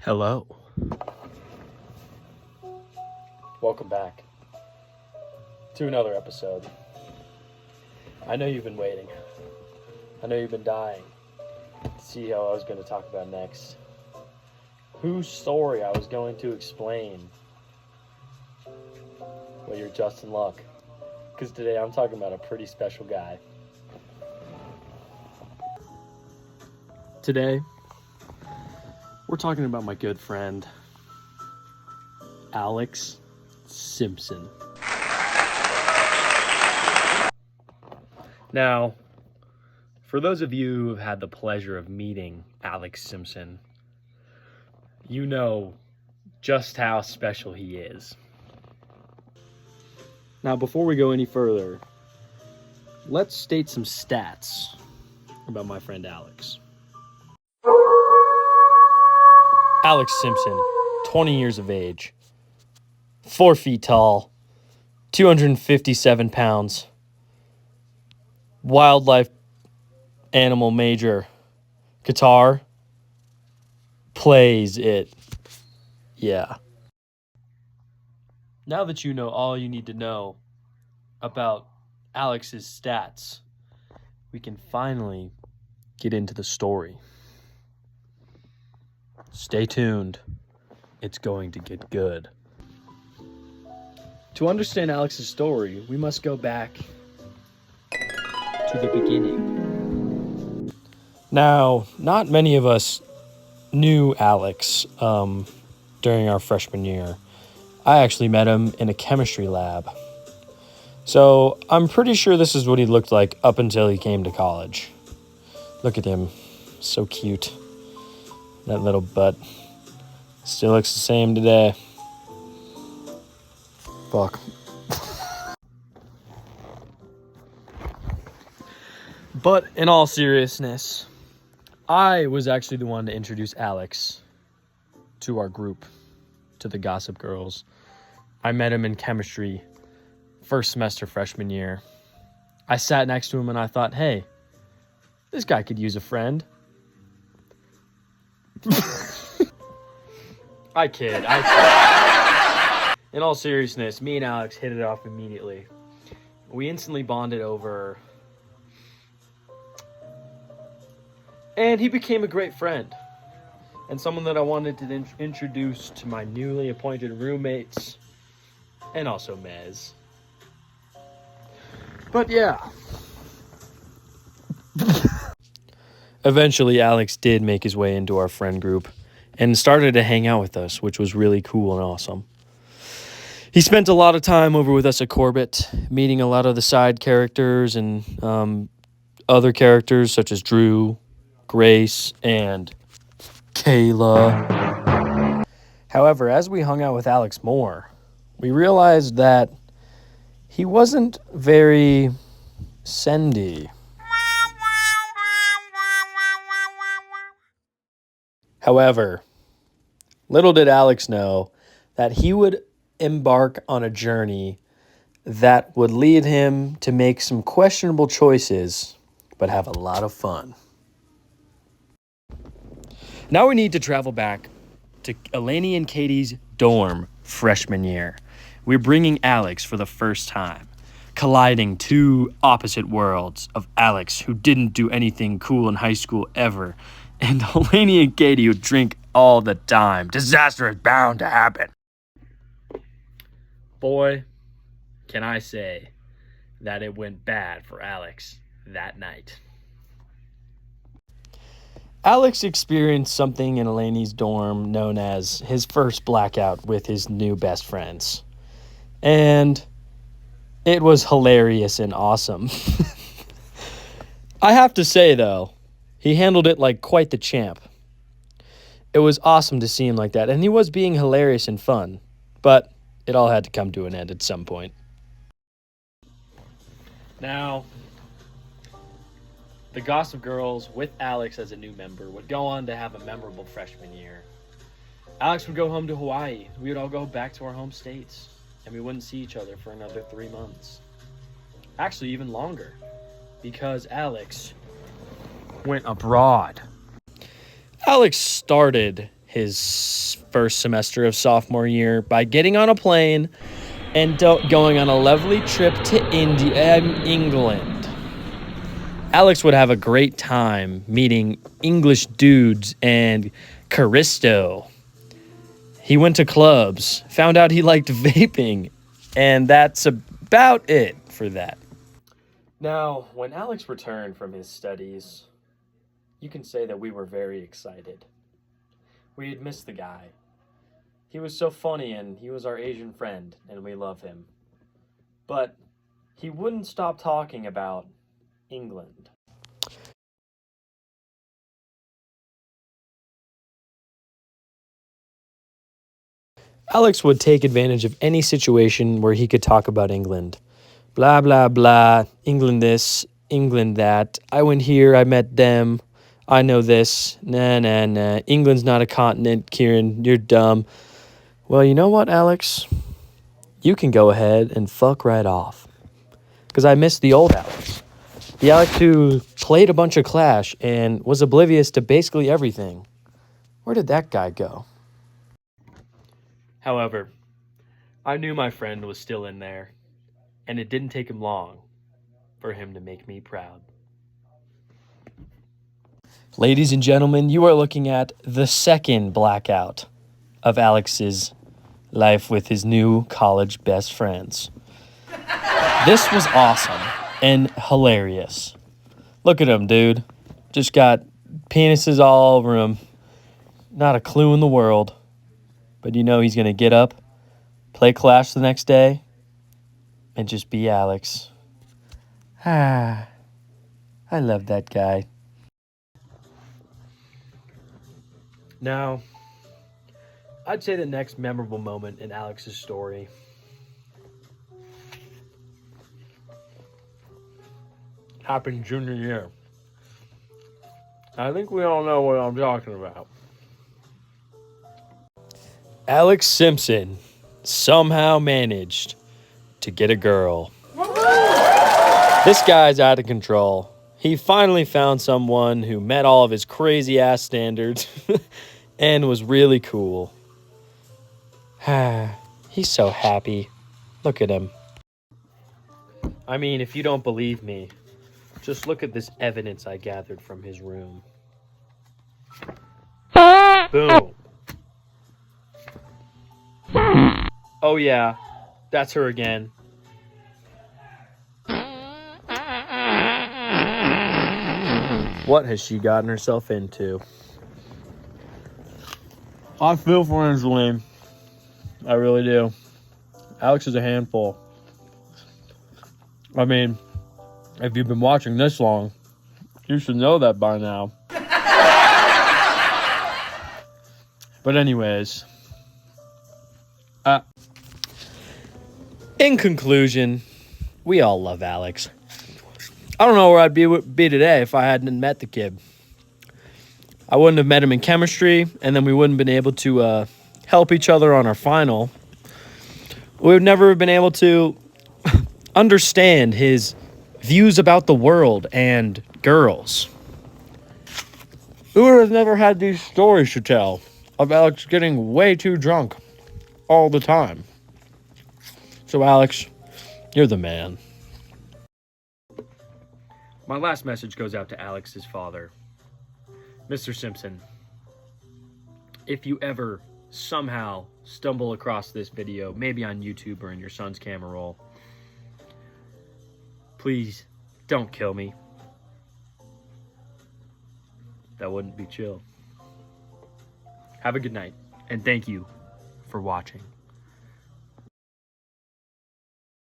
Hello. Welcome back to another episode. I know you've been waiting. I know you've been dying to see how I was going to talk about next. Whose story I was going to explain. Well, you're just in luck. Because today I'm talking about a pretty special guy. Today, we're talking about my good friend, Alex Simpson. Now, for those of you who have had the pleasure of meeting Alex Simpson, you know just how special he is. Now, before we go any further, let's state some stats about my friend Alex. Alex Simpson, 20 years of age, 4 feet tall, 257 pounds, wildlife animal major, guitar, plays it. Yeah. Now that you know all you need to know about Alex's stats, we can finally get into the story. Stay tuned. It's going to get good. To understand Alex's story, we must go back to the beginning. Now, not many of us knew Alex during our freshman year. I actually met him in a chemistry lab. So I'm pretty sure this is what he looked like up until he came to college. Look at him. So cute. That little butt still looks the same today. Fuck. But in all seriousness, I was actually the one to introduce Alex to our group, to the Gossip Girls. I met him in chemistry, first semester freshman year. I sat next to him and I thought, hey, this guy could use a friend. I kid. In all seriousness, me and Alex hit it off immediately. We instantly bonded over, and he became a great friend and someone that I wanted to introduce to my newly appointed roommates and also Mez. But yeah. Eventually, Alex did make his way into our friend group and started to hang out with us, which was really cool and awesome. He spent a lot of time over with us at Corbett, meeting a lot of the side characters and other characters such as Drew, Grace, and Kayla. However, as we hung out with Alex more, we realized that he wasn't very sendy. However, little did Alex know that he would embark on a journey that would lead him to make some questionable choices, but have a lot of fun. Now we need to travel back to Eleni and Katie's dorm freshman year. We're bringing Alex for the first time, colliding two opposite worlds of Alex, who didn't do anything cool in high school ever, and Eleni and Katie, who drink all the time. Disaster is bound to happen. Boy, can I say that it went bad for Alex that night. Alex experienced something in Eleni's dorm known as his first blackout with his new best friends. And it was hilarious and awesome. I have to say, though, he handled it like quite the champ. It was awesome to see him like that, and he was being hilarious and fun, but it all had to come to an end at some point. Now, the Gossip Girls, with Alex as a new member, would go on to have a memorable freshman year. Alex would go home to Hawaii. We would all go back to our home states, and we wouldn't see each other for another 3 months. Actually, even longer, because Alex went abroad. Alex started his first semester of sophomore year by getting on a plane and going on a lovely trip to England. Alex would have a great time meeting English dudes and Caristo. He went to clubs, found out he liked vaping, and that's about it for that. Now, when Alex returned from his studies, you can say that we were very excited. We had missed the guy. He was so funny, and he was our Asian friend, and we love him. But he wouldn't stop talking about England. Alex would take advantage of any situation where he could talk about England. Blah, blah, blah, England this, England that. I went here, I met them, I know this. Nah, nah, nah. England's not a continent, Kieran, you're dumb. Well, you know what, Alex? You can go ahead and fuck right off. Because I miss the old Alex. The Alex who played a bunch of Clash and was oblivious to basically everything. Where did that guy go? However, I knew my friend was still in there, and it didn't take him long for him to make me proud. Ladies and gentlemen, you are looking at the second blackout of Alex's life with his new college best friends. This was awesome and hilarious. Look at him, dude. Just got penises all over him. Not a clue in the world. But you know he's going to get up, play Clash the next day, and just be Alex. I love that guy. Now, I'd say the next memorable moment in Alex's story happened junior year. I think we all know what I'm talking about. Alex Simpson somehow managed to get a girl. This guy's out of control. He finally found someone who met all of his crazy ass standards and was really cool. He's so happy. Look at him. I mean, if you don't believe me, just look at this evidence I gathered from his room. Boom. Oh yeah, that's her again. What has she gotten herself into? I feel for Angeline. I really do. Alex is a handful. I mean, if you've been watching this long, you should know that by now. But anyways, in conclusion, we all love Alex. I don't know where I'd be today if I hadn't met the kid. I wouldn't have met him in chemistry, and then we wouldn't have been able to help each other on our final. We would never have been able to understand his views about the world and girls. We would have never had these stories to tell of Alex getting way too drunk all the time. So Alex, you're the man. My last message goes out to Alex's father. Mr. Simpson, if you ever somehow stumble across this video, maybe on YouTube or in your son's camera roll, please don't kill me. That wouldn't be chill. Have a good night, and thank you for watching.